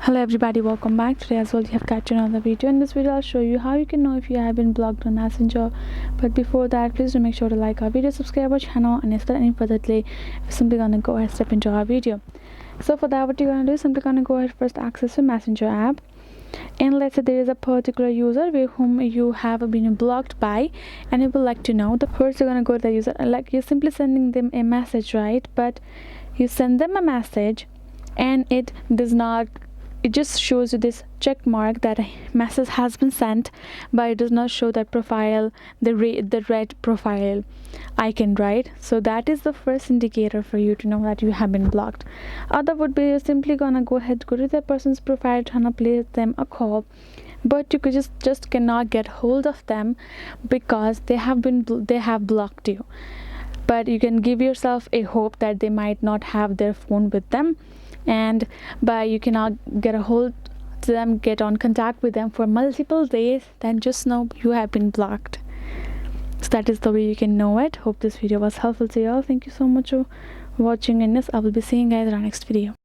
Hello everybody, welcome back. Today as well you have got another video. In this video I'll show you how you can know if you have been blocked on Messenger. But before that, please do make sure to like our video, subscribe our channel, and if there any further delay, we're simply gonna go ahead step into our video. So for that, what you're gonna do is simply gonna go ahead first access your Messenger app, and let's say there is a particular user whom you have been blocked by and you would like to know. The first you're gonna go to the user, like you're simply sending them a message, right? But you send them a message and it just shows you this check mark that a message has been sent, but it does not show that profile, the red profile icon, right? So that is the first indicator for you to know that you have been blocked. Other would be you're simply gonna go to that person's profile, trying to place them a call, but you could just cannot get hold of them because they have blocked you. But you can give yourself a hope that they might not have their phone with them, and by you cannot get a hold to them, get on contact with them for multiple days, then just know you have been blocked. So that is the way you can know it. Hope this video was helpful to you all. Thank you so much for watching, and yes, I will be seeing you guys in our next video.